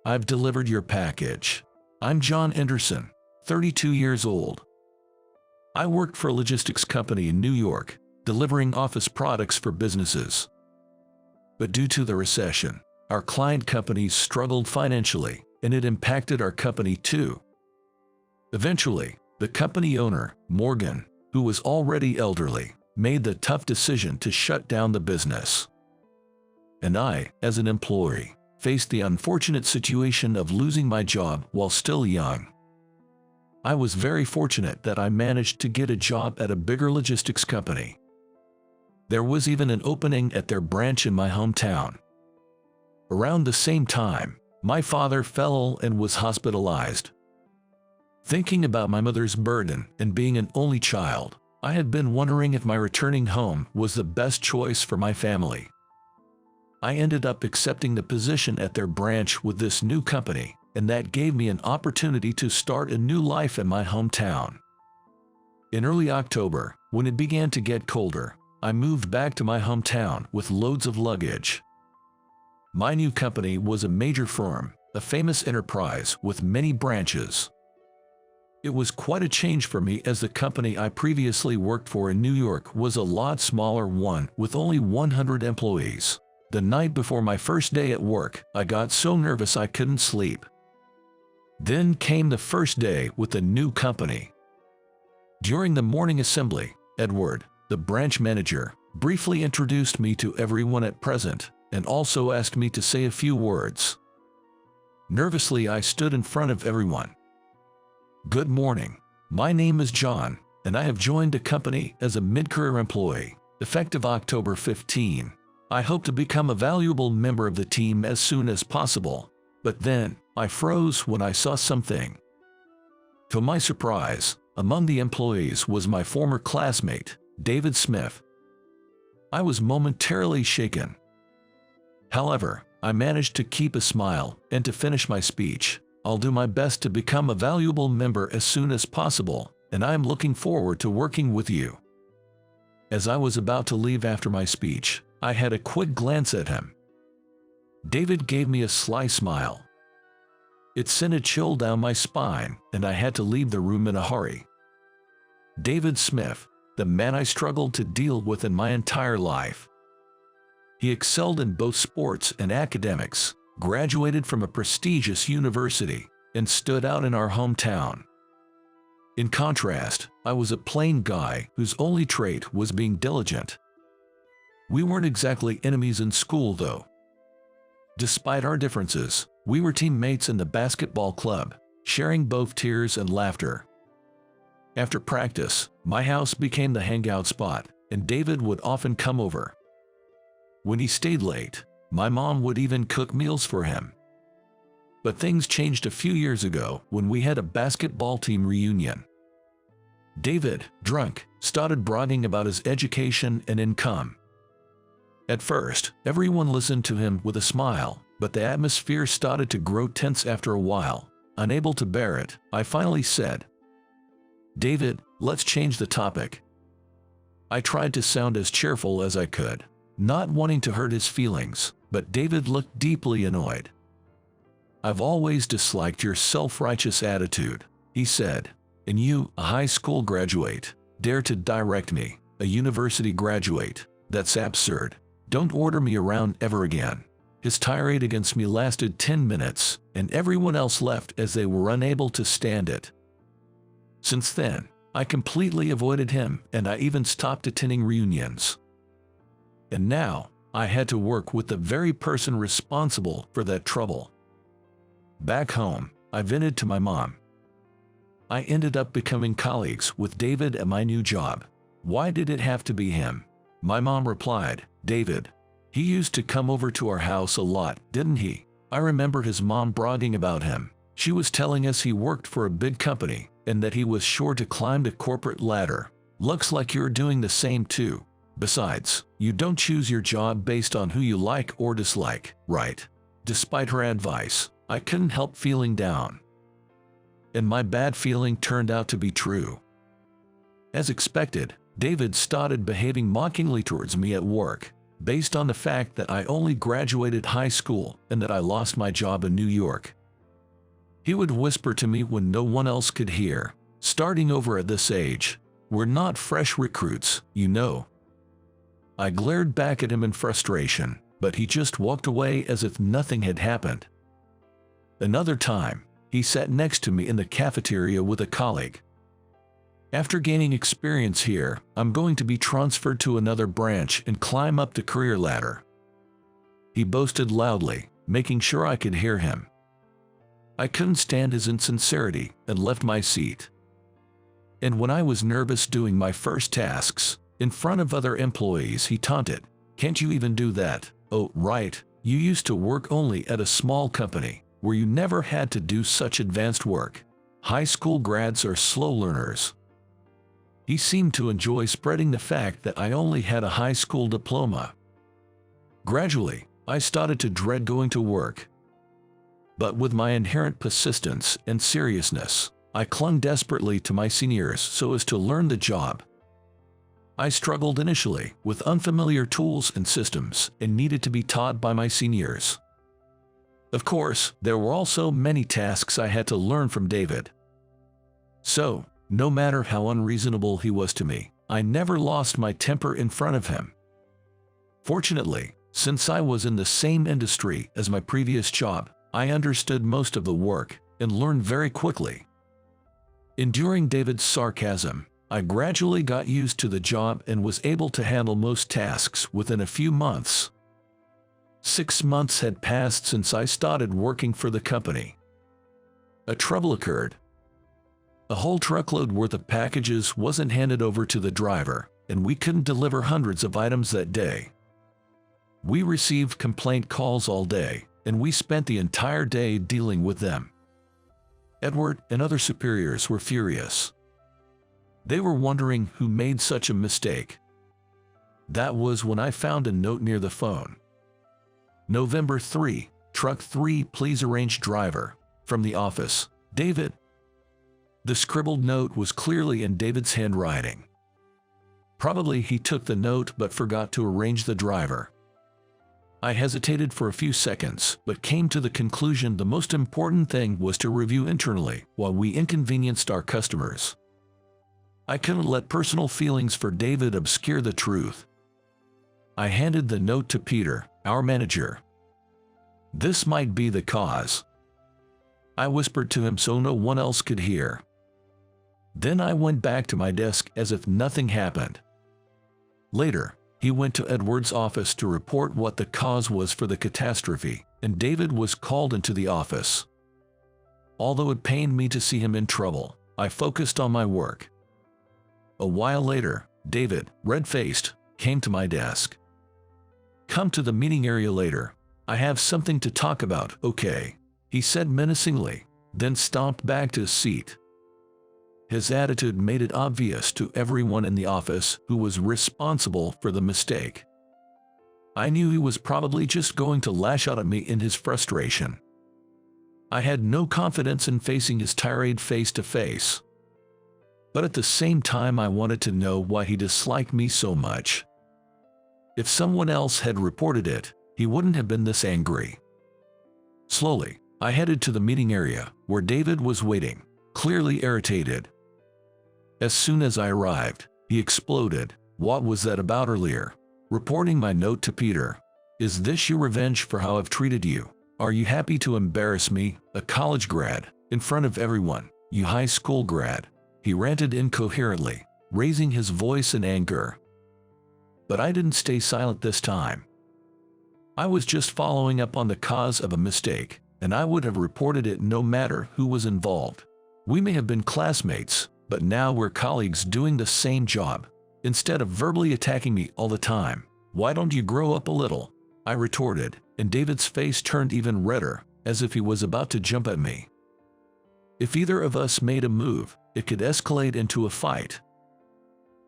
I've delivered your package. I'm John Anderson, 32 years old. I worked for a logistics company in New York, delivering office products for businesses. But due to the recession, our client companies struggled financially, and it impacted our company too. Eventually, the company owner, Morgan, who was already elderly, made the tough decision to shut down the business. And I, as an employee, faced the unfortunate situation of losing my job while still young. I was very fortunate that I managed to get a job at a bigger logistics company. There was even an opening at their branch in my hometown. Around the same time, my father fell ill and was hospitalized. Thinking about my mother's burden and being an only child, I had been wondering if my returning home was the best choice for my family. I ended up accepting the position at their branch with this new company, and that gave me an opportunity to start a new life in my hometown. In early October, when it began to get colder, I moved back to my hometown with loads of luggage. My new company was a major firm, a famous enterprise with many branches. It was quite a change for me as the company I previously worked for in New York was a lot smaller one with only 100 employees. The night before my first day at work, I got so nervous I couldn't sleep. Then came the first day with the new company. During the morning assembly, Edward, the branch manager, briefly introduced me to everyone at present and also asked me to say a few words. Nervously, I stood in front of everyone. Good morning. My name is John, and I have joined the company as a mid-career employee, effective October 15. I hope to become a valuable member of the team as soon as possible. But then, I froze when I saw something. To my surprise, among the employees was my former classmate, David Smith. I was momentarily shaken. However, I managed to keep a smile and to finish my speech. I'll do my best to become a valuable member as soon as possible, and I am looking forward to working with you. As I was about to leave after my speech, I had a quick glance at him. David gave me a sly smile. It sent a chill down my spine, and I had to leave the room in a hurry. David Smith, the man I struggled to deal with in my entire life. He excelled in both sports and academics, graduated from a prestigious university, and stood out in our hometown. In contrast, I was a plain guy whose only trait was being diligent. We weren't exactly enemies in school, though. Despite our differences, we were teammates in the basketball club, sharing both tears and laughter. After practice, my house became the hangout spot, and David would often come over. When he stayed late, my mom would even cook meals for him. But things changed a few years ago when we had a basketball team reunion. David, drunk, started bragging about his education and income. At first, everyone listened to him with a smile, but the atmosphere started to grow tense after a while. Unable to bear it, I finally said, "David, let's change the topic." I tried to sound as cheerful as I could, not wanting to hurt his feelings, but David looked deeply annoyed. "I've always disliked your self-righteous attitude," he said. "And you, a high school graduate, dare to direct me, a university graduate. That's absurd. Don't order me around ever again." His tirade against me lasted 10 minutes, and everyone else left as they were unable to stand it. Since then, I completely avoided him, and I even stopped attending reunions. And now, I had to work with the very person responsible for that trouble. Back home, I vented to my mom. I ended up becoming colleagues with David at my new job. Why did it have to be him? My mom replied, "David, he used to come over to our house a lot, didn't he? I remember his mom bragging about him. She was telling us he worked for a big company and that he was sure to climb the corporate ladder. Looks like you're doing the same too. Besides, you don't choose your job based on who you like or dislike, right?" Despite her advice, I couldn't help feeling down. And my bad feeling turned out to be true. As expected, David started behaving mockingly towards me at work. based on the fact that I only graduated high school and that I lost my job in New York. He would whisper to me when no one else could hear, "Starting over at this age. We're not fresh recruits, you know." I glared back at him in frustration, but he just walked away as if nothing had happened. Another time, he sat next to me in the cafeteria with a colleague. "After gaining experience here, I'm going to be transferred to another branch and climb up the career ladder." He boasted loudly, making sure I could hear him. I couldn't stand his insincerity and left my seat. And when I was nervous doing my first tasks, in front of other employees, he taunted, "Can't you even do that? Oh, right, you used to work only at a small company, where you never had to do such advanced work. High school grads are slow learners." He seemed to enjoy spreading the fact that I only had a high school diploma. Gradually, I started to dread going to work. But with my inherent persistence and seriousness, I clung desperately to my seniors so as to learn the job. I struggled initially with unfamiliar tools and systems and needed to be taught by my seniors. Of course, there were also many tasks I had to learn from David. So, no matter how unreasonable he was to me, I never lost my temper in front of him. Fortunately, since I was in the same industry as my previous job, I understood most of the work and learned very quickly. Enduring David's sarcasm, I gradually got used to the job and was able to handle most tasks within a few months. 6 months had passed since I started working for the company. A trouble occurred. A whole truckload worth of packages wasn't handed over to the driver, and we couldn't deliver hundreds of items that day. We received complaint calls all day, and we spent the entire day dealing with them. Edward and other superiors were furious. They were wondering who made such a mistake. That was when I found a note near the phone. "November 3, Truck 3, please arrange driver. From the office, David." The scribbled note was clearly in David's handwriting. Probably he took the note but forgot to arrange the driver. I hesitated for a few seconds, but came to the conclusion the most important thing was to review internally while we inconvenienced our customers. I couldn't let personal feelings for David obscure the truth. I handed the note to Peter, our manager. "This might be the cause," I whispered to him so no one else could hear. Then I went back to my desk as if nothing happened. Later, he went to Edward's office to report what the cause was for the catastrophe, and David was called into the office. Although it pained me to see him in trouble, I focused on my work. A while later, David, red-faced, came to my desk. "Come to the meeting area later. I have something to talk about, okay?" he said menacingly, then stomped back to his seat. His attitude made it obvious to everyone in the office who was responsible for the mistake. I knew he was probably just going to lash out at me in his frustration. I had no confidence in facing his tirade face to face. But at the same time, I wanted to know why he disliked me so much. If someone else had reported it, he wouldn't have been this angry. Slowly, I headed to the meeting area, where David was waiting, clearly irritated. As soon as I arrived, he exploded. "What was that about earlier? Reporting my note to Peter. Is this your revenge for how I've treated you? Are you happy to embarrass me, a college grad, in front of everyone, you high school grad?" He ranted incoherently, raising his voice in anger. But I didn't stay silent this time. I was just following up on the cause of a mistake, and I would have reported it no matter who was involved. We may have been classmates, but now we're colleagues doing the same job. Instead of verbally attacking me all the time, why don't you grow up a little? I retorted, and David's face turned even redder, as if he was about to jump at me. If either of us made a move, it could escalate into a fight.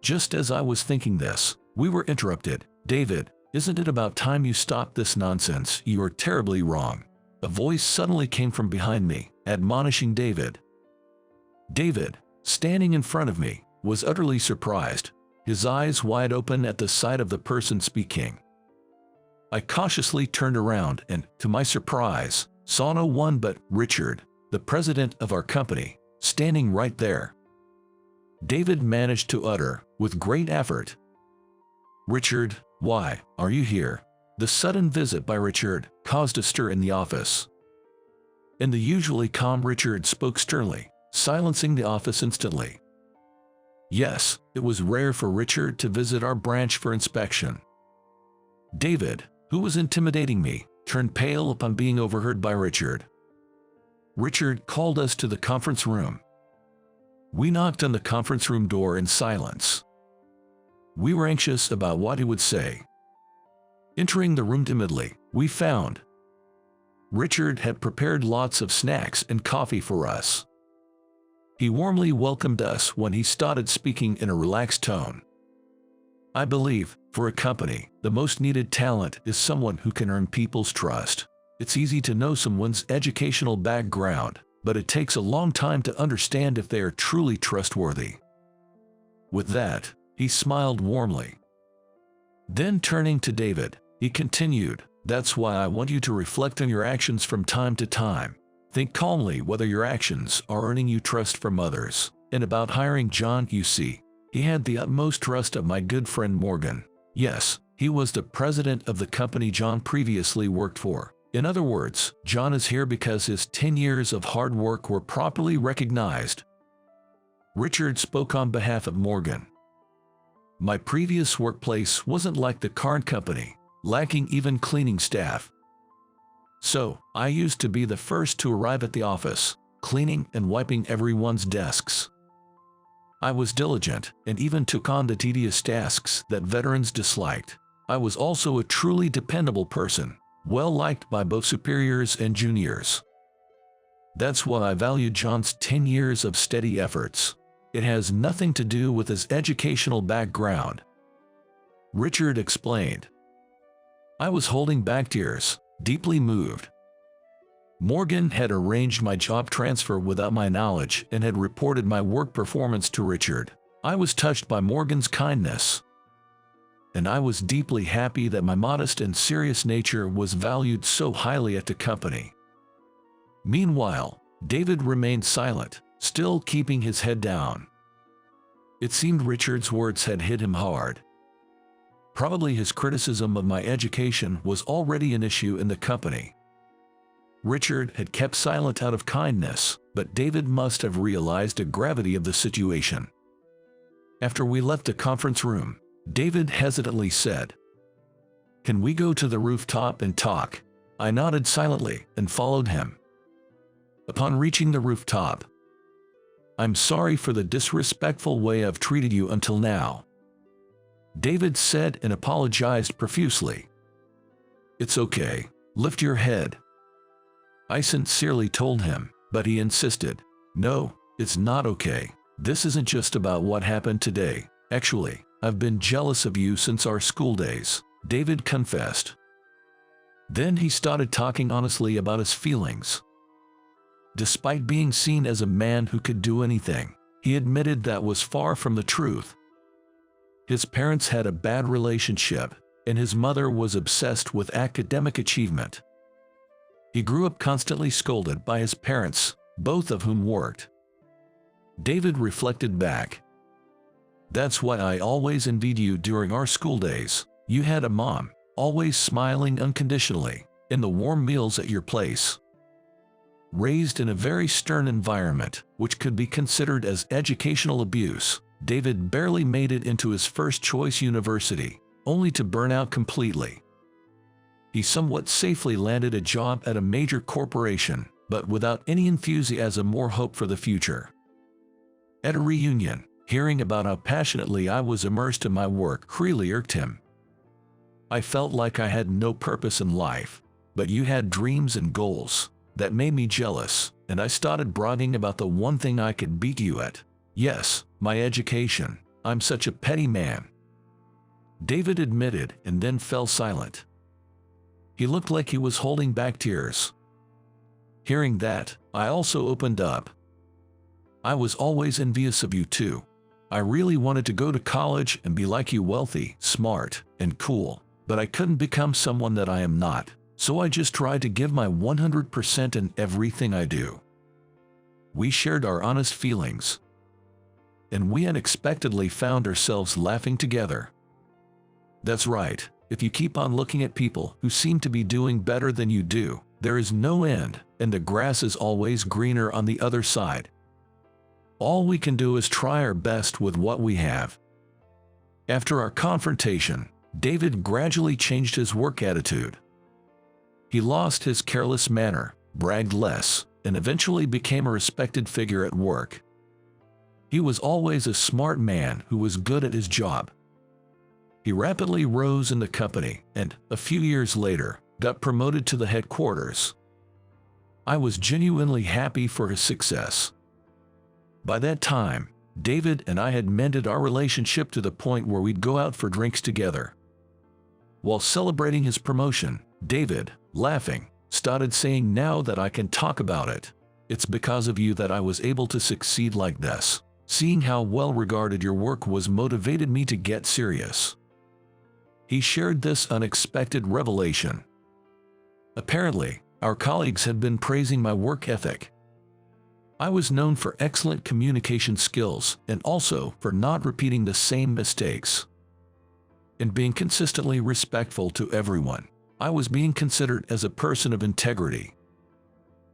Just as I was thinking this, we were interrupted. "David, isn't it about time you stopped this nonsense? You are terribly wrong." A voice suddenly came from behind me, admonishing David. David, standing in front of me, was utterly surprised, his eyes wide open at the sight of the person speaking. I cautiously turned around and, to my surprise, saw no one but Richard, the president of our company, standing right there. David managed to utter, with great effort, "Richard, why are you here?" The sudden visit by Richard caused a stir in the office. And the usually calm Richard spoke sternly, silencing the office instantly. Yes, it was rare for Richard to visit our branch for inspection. David, who was intimidating me, turned pale upon being overheard by Richard. Richard called us to the conference room. We knocked on the conference room door in silence. We were anxious about what he would say. Entering the room timidly, we found Richard had prepared lots of snacks and coffee for us. He warmly welcomed us when he started speaking in a relaxed tone. I believe, for a company, the most needed talent is someone who can earn people's trust. It's easy to know someone's educational background, but it takes a long time to understand if they are truly trustworthy. With that, he smiled warmly. Then turning to David, he continued, "That's why I want you to reflect on your actions from time to time. Think calmly whether your actions are earning you trust from others." And about hiring John, you see, he had the utmost trust of my good friend Morgan. Yes, he was the president of the company John previously worked for. In other words, John is here because his 10 years of hard work were properly recognized. Richard spoke on behalf of Morgan. My previous workplace wasn't like the current company, lacking even cleaning staff. So, I used to be the first to arrive at the office, cleaning and wiping everyone's desks. I was diligent and even took on the tedious tasks that veterans disliked. I was also a truly dependable person, well-liked by both superiors and juniors. That's why I value John's 10 years of steady efforts. It has nothing to do with his educational background. Richard explained. I was holding back tears, deeply moved. Morgan had arranged my job transfer without my knowledge and had reported my work performance to Richard. I was touched by Morgan's kindness. And I was deeply happy that my modest and serious nature was valued so highly at the company. Meanwhile, David remained silent, still keeping his head down. It seemed Richard's words had hit him hard. Probably his criticism of my education was already an issue in the company. Richard had kept silent out of kindness, but David must have realized the gravity of the situation. After we left the conference room, David hesitantly said, "Can we go to the rooftop and talk?" I nodded silently and followed him. Upon reaching the rooftop, "I'm sorry for the disrespectful way I've treated you until now," David said and apologized profusely. "It's okay. Lift your head." I sincerely told him, but he insisted, "No, it's not okay. This isn't just about what happened today. Actually, I've been jealous of you since our school days," David confessed. Then he started talking honestly about his feelings. Despite being seen as a man who could do anything, he admitted that was far from the truth. His parents had a bad relationship, and his mother was obsessed with academic achievement. He grew up constantly scolded by his parents, both of whom worked. David reflected back. "That's why I always envied you during our school days. You had a mom, always smiling unconditionally, and the warm meals at your place." Raised in a very stern environment, which could be considered as educational abuse, David barely made it into his first choice university, only to burn out completely. He somewhat safely landed a job at a major corporation, but without any enthusiasm or hope for the future. At a reunion, hearing about how passionately I was immersed in my work really irked him. "I felt like I had no purpose in life, but you had dreams and goals. That made me jealous, and I started bragging about the one thing I could beat you at. Yes, my education. I'm such a petty man," David admitted and then fell silent. He looked like he was holding back tears. Hearing that, I also opened up. "I was always envious of you too. I really wanted to go to college and be like you, wealthy, smart, and cool. But I couldn't become someone that I am not, so I just tried to give my 100% in everything I do. We shared our honest feelings, and we unexpectedly found ourselves laughing together. That's right, if you keep on looking at people who seem to be doing better than you do, there is no end, and the grass is always greener on the other side. All we can do is try our best with what we have. After our confrontation, David gradually changed his work attitude. He lost his careless manner, bragged less, and eventually became a respected figure at work. He was always a smart man who was good at his job. He rapidly rose in the company and, a few years later, got promoted to the headquarters. I was genuinely happy for his success. By that time, David and I had mended our relationship to the point where we'd go out for drinks together. While celebrating his promotion, David, laughing, started saying, "Now that I can talk about it, it's because of you that I was able to succeed like this. Seeing how well regarded your work was motivated me to get serious." He shared this unexpected revelation. Apparently, our colleagues had been praising my work ethic. I was known for excellent communication skills and also for not repeating the same mistakes and being consistently respectful to everyone. I was being considered as a person of integrity.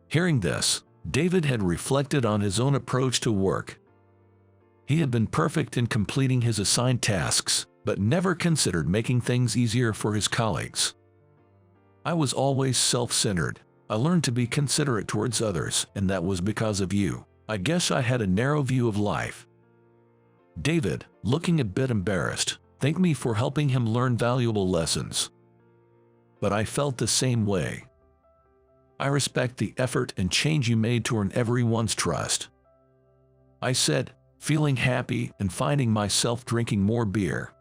Hearing this, David had reflected on his own approach to work. He had been perfect in completing his assigned tasks, but never considered making things easier for his colleagues. I was always self-centered. I learned to be considerate towards others, and that was because of you. I guess I had a narrow view of life. David, looking a bit embarrassed, thanked me for helping him learn valuable lessons. But I felt the same way. I respect the effort and change you made to earn everyone's trust. I said, feeling happy and finding myself drinking more beer.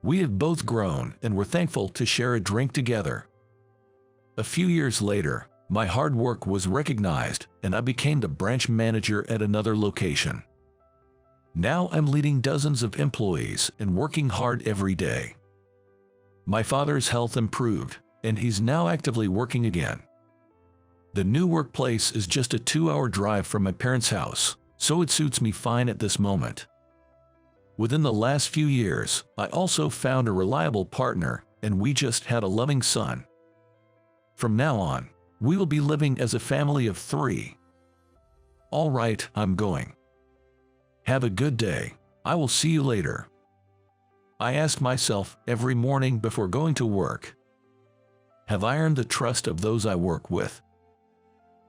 We have both grown and were thankful to share a drink together. A few years later, my hard work was recognized and I became the branch manager at another location. Now I'm leading dozens of employees and working hard every day. My father's health improved, and he's now actively working again. The new workplace is just a 2-hour drive from my parents' house, so it suits me fine at this moment. Within the last few years, I also found a reliable partner, and we just had a loving son. From now on, we will be living as a family of 3. All right, I'm going. Have a good day. I will see you later. I ask myself every morning before going to work, have I earned the trust of those I work with?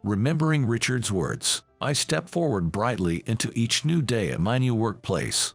Remembering Richard's words, I step forward brightly into each new day at my new workplace.